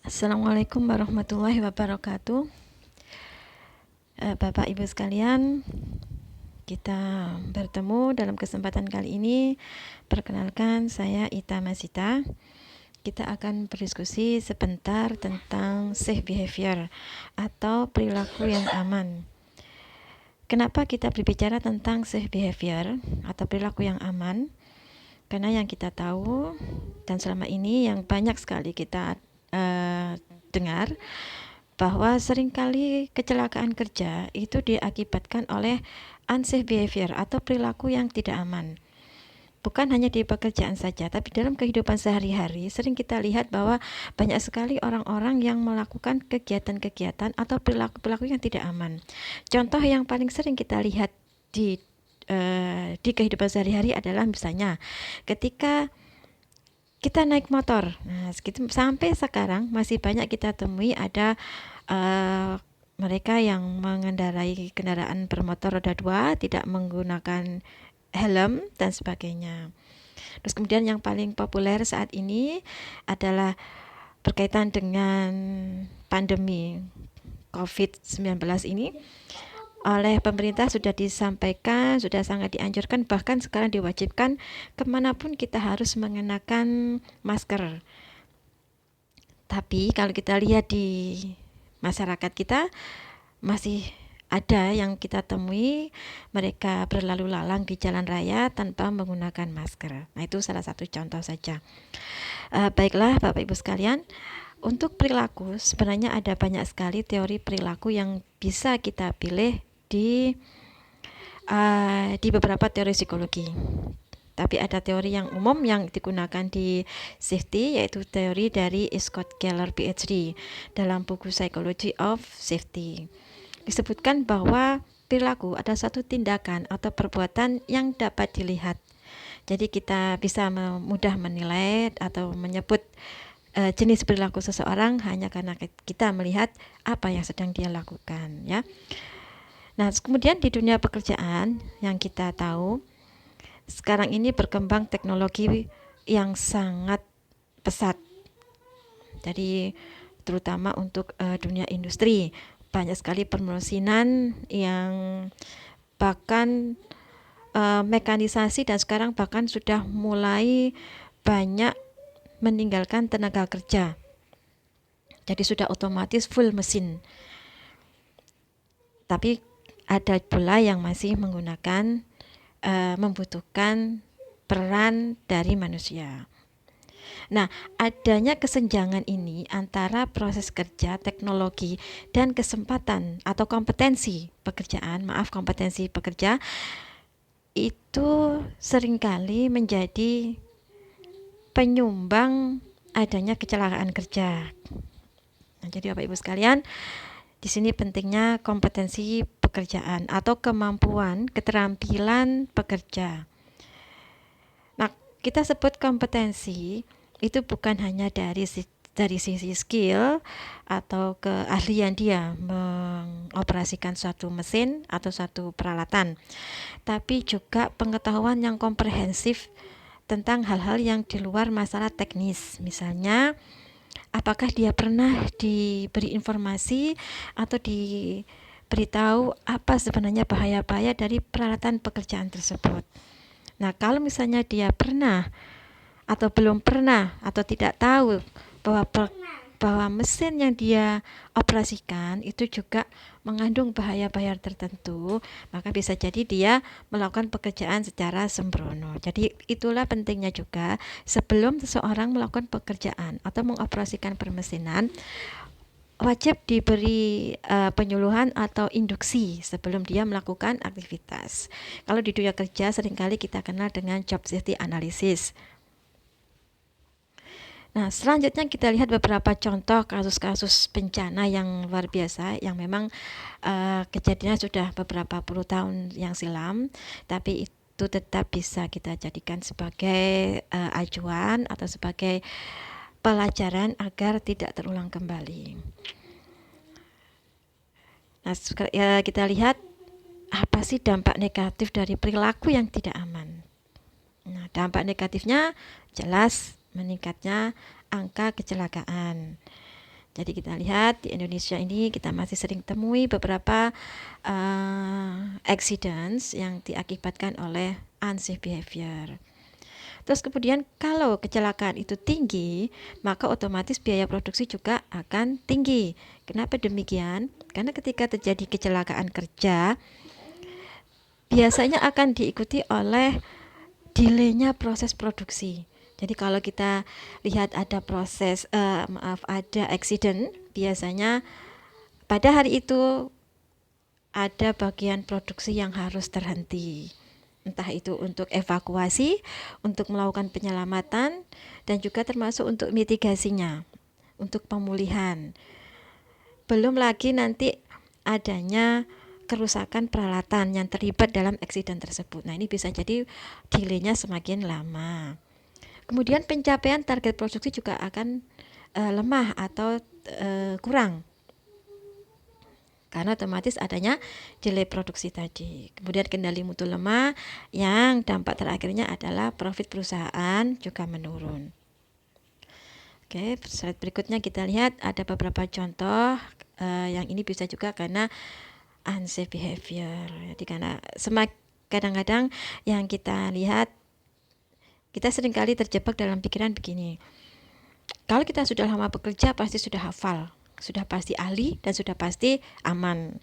Assalamualaikum warahmatullahi wabarakatuh. Bapak Ibu sekalian, kita bertemu dalam kesempatan kali ini. Perkenalkan, saya Ita Masita. Kita akan berdiskusi sebentar tentang safe behavior atau perilaku yang aman. Kenapa kita berbicara tentang safe behavior atau perilaku yang aman? Karena yang kita tahu dan selama ini yang banyak sekali kita dengar bahwa seringkali kecelakaan kerja itu diakibatkan oleh unsafe behavior atau perilaku yang tidak aman. Bukan hanya di pekerjaan saja, tapi dalam kehidupan sehari-hari sering kita lihat bahwa banyak sekali orang-orang yang melakukan kegiatan-kegiatan atau perilaku-perilaku yang tidak aman. Contoh yang paling sering kita lihat di kehidupan sehari-hari adalah misalnya ketika kita naik motor. Nah, sampai sekarang masih banyak kita temui ada mereka yang mengendarai kendaraan bermotor roda 2 tidak menggunakan helm dan sebagainya. Terus kemudian yang paling populer saat ini adalah berkaitan dengan pandemi COVID-19 ini. Oleh pemerintah sudah disampaikan, sudah sangat dianjurkan, bahkan sekarang diwajibkan kemanapun kita harus mengenakan masker. Tapi kalau kita lihat di masyarakat kita, masih ada yang kita temui mereka berlalu lalang di jalan raya tanpa menggunakan masker. Nah, itu salah satu contoh saja. Baiklah Bapak Ibu sekalian, untuk perilaku sebenarnya ada banyak sekali teori perilaku yang bisa kita pilih di beberapa teori psikologi. Tapi ada teori yang umum yang digunakan di safety, yaitu teori dari Scott Keller PhD dalam buku Psychology of Safety. Disebutkan bahwa perilaku ada satu tindakan atau perbuatan yang dapat dilihat. Jadi kita bisa mudah menilai atau menyebut jenis perilaku seseorang hanya karena kita melihat apa yang sedang dia lakukan, ya. Nah, kemudian di dunia pekerjaan yang kita tahu sekarang ini berkembang teknologi yang sangat pesat. Jadi terutama untuk dunia industri, banyak sekali permesinan yang bahkan mekanisasi dan sekarang bahkan sudah mulai banyak meninggalkan tenaga kerja. Jadi sudah otomatis full mesin. Tapi ada pula yang masih menggunakan membutuhkan peran dari manusia. Nah, adanya kesenjangan ini antara proses kerja, teknologi, dan kesempatan atau kompetensi pekerja itu seringkali menjadi penyumbang adanya kecelakaan kerja. Nah, jadi Bapak Ibu sekalian, di sini pentingnya kompetensi pekerjaan atau kemampuan, keterampilan pekerja. Nah, kita sebut kompetensi itu bukan hanya dari sisi skill atau keahlian dia mengoperasikan suatu mesin atau suatu peralatan, tapi juga pengetahuan yang komprehensif tentang hal-hal yang di luar masalah teknis. Misalnya, apakah dia pernah diberi informasi atau diberitahu apa sebenarnya bahaya-bahaya dari peralatan pekerjaan tersebut. Nah, kalau misalnya dia pernah atau belum pernah atau tidak tahu bahwa mesin yang dia operasikan itu juga mengandung bahaya-bahaya tertentu, maka bisa jadi dia melakukan pekerjaan secara sembrono. Jadi itulah pentingnya juga sebelum seseorang melakukan pekerjaan atau mengoperasikan permesinan, wajib diberi penyuluhan atau induksi sebelum dia melakukan aktivitas. Kalau di dunia kerja seringkali kita kenal dengan job safety analysis. Nah, selanjutnya kita lihat beberapa contoh kasus-kasus bencana yang luar biasa yang memang kejadiannya sudah beberapa puluh tahun yang silam, tapi itu tetap bisa kita jadikan sebagai acuan atau sebagai pelajaran agar tidak terulang kembali. Nah, kita lihat apa sih dampak negatif dari perilaku yang tidak aman. Nah, dampak negatifnya jelas meningkatnya angka kecelakaan. Jadi kita lihat di Indonesia ini kita masih sering temui beberapa accidents yang diakibatkan oleh unsafe behavior. Terus kemudian kalau kecelakaan itu tinggi, maka otomatis biaya produksi juga akan tinggi. Kenapa demikian? Karena ketika terjadi kecelakaan kerja, biasanya akan diikuti oleh delaynya proses produksi. Jadi kalau kita lihat ada ada accident, biasanya pada hari itu ada bagian produksi yang harus terhenti. Entah itu untuk evakuasi, untuk melakukan penyelamatan, dan juga termasuk untuk mitigasinya, untuk pemulihan. Belum lagi nanti adanya kerusakan peralatan yang terlibat dalam eksiden tersebut. Nah, ini bisa jadi delaynya semakin lama. Kemudian pencapaian target produksi juga akan lemah atau kurang, karena otomatis adanya delay produksi tadi. Kemudian kendali mutu lemah, yang dampak terakhirnya adalah profit perusahaan juga menurun. Oke, slide berikutnya kita lihat ada beberapa contoh. Yang ini bisa juga karena unsafe behavior. Jadi karena kadang-kadang yang kita lihat, kita seringkali terjebak dalam pikiran begini. Kalau kita sudah lama bekerja pasti sudah hafal, sudah pasti ahli, dan sudah pasti aman.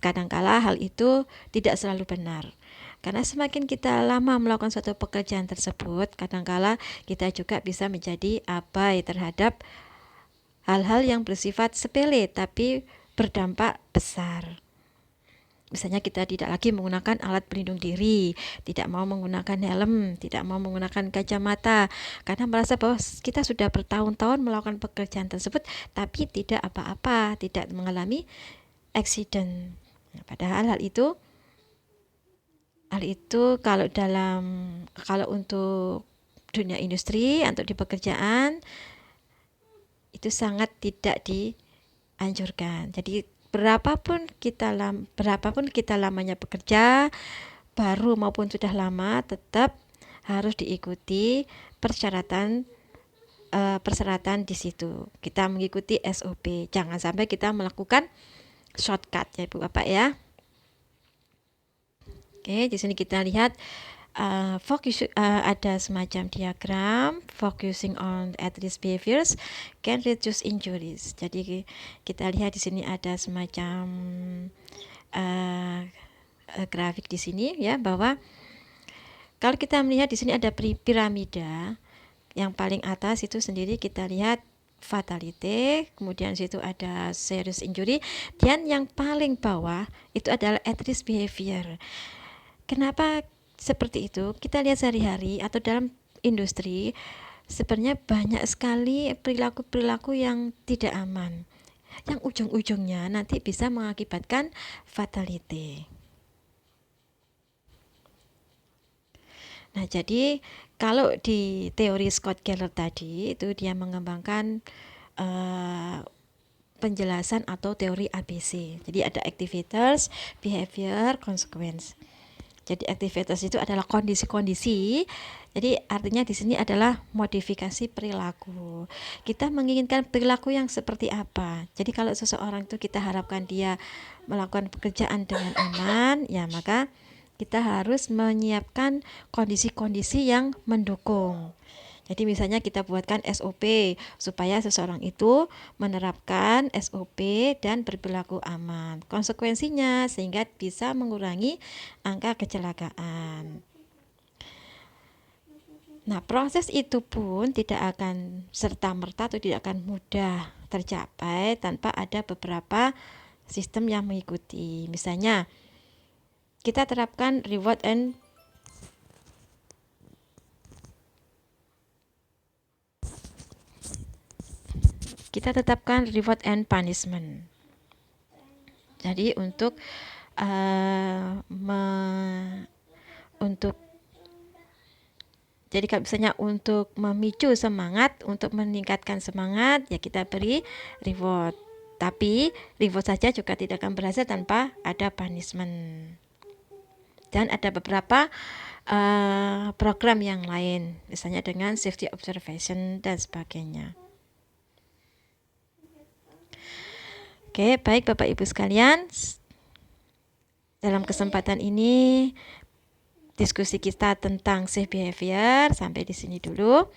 Kadangkala hal itu tidak selalu benar. Karena semakin kita lama melakukan suatu pekerjaan tersebut, kadangkala kita juga bisa menjadi abai terhadap hal-hal yang bersifat sepele tapi berdampak besar. Misalnya kita tidak lagi menggunakan alat pelindung diri, tidak mau menggunakan helm, tidak mau menggunakan kacamata, karena merasa bahwa kita sudah bertahun-tahun melakukan pekerjaan tersebut, tapi tidak apa-apa, tidak mengalami accident. Nah, padahal hal itu kalau untuk dunia industri, untuk di pekerjaan, itu sangat tidak dianjurkan. Jadi berapapun kita lamanya bekerja, baru maupun sudah lama, tetap harus diikuti persyaratan di situ. Kita mengikuti SOP. Jangan sampai kita melakukan shortcut ya Ibu Bapak ya. Oke, di sini kita lihat ada semacam diagram focusing on at-risk behaviors can reduce injuries. Jadi kita lihat di sini ada semacam grafik di sini ya, bahwa kalau kita melihat di sini ada piramida, yang paling atas itu sendiri kita lihat fatality, kemudian situ ada serious injury, dan yang paling bawah itu adalah at-risk behavior. Kenapa seperti itu? Kita lihat sehari-hari atau dalam industri, sebenarnya banyak sekali perilaku-perilaku yang tidak aman, yang ujung-ujungnya nanti bisa mengakibatkan fatality. Nah, jadi kalau di teori Scott Keller tadi itu dia mengembangkan penjelasan atau teori ABC. Jadi ada activators, behavior, consequence. Jadi activators itu adalah kondisi-kondisi. Jadi artinya di sini adalah modifikasi perilaku. Kita menginginkan perilaku yang seperti apa. Jadi kalau seseorang itu kita harapkan dia melakukan pekerjaan dengan aman, ya maka kita harus menyiapkan kondisi-kondisi yang mendukung. Jadi misalnya kita buatkan SOP supaya seseorang itu menerapkan SOP dan berperilaku aman. Konsekuensinya sehingga bisa mengurangi angka kecelakaan. Nah, proses itu pun tidak akan serta-merta atau tidak akan mudah tercapai tanpa ada beberapa sistem yang mengikuti. Misalnya kita terapkan reward and kita tetapkan reward and punishment. Jadi untuk jadi kalau misalnya untuk memicu semangat, untuk meningkatkan semangat, ya kita beri reward. Tapi reward saja juga tidak akan berhasil tanpa ada punishment. Dan ada beberapa program yang lain, misalnya dengan safety observation dan sebagainya. Oke, baik Bapak Ibu sekalian. Dalam kesempatan ini diskusi kita tentang safe behavior sampai di sini dulu.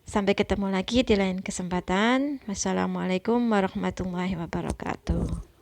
Sampai ketemu lagi di lain kesempatan. Wassalamualaikum warahmatullahi wabarakatuh.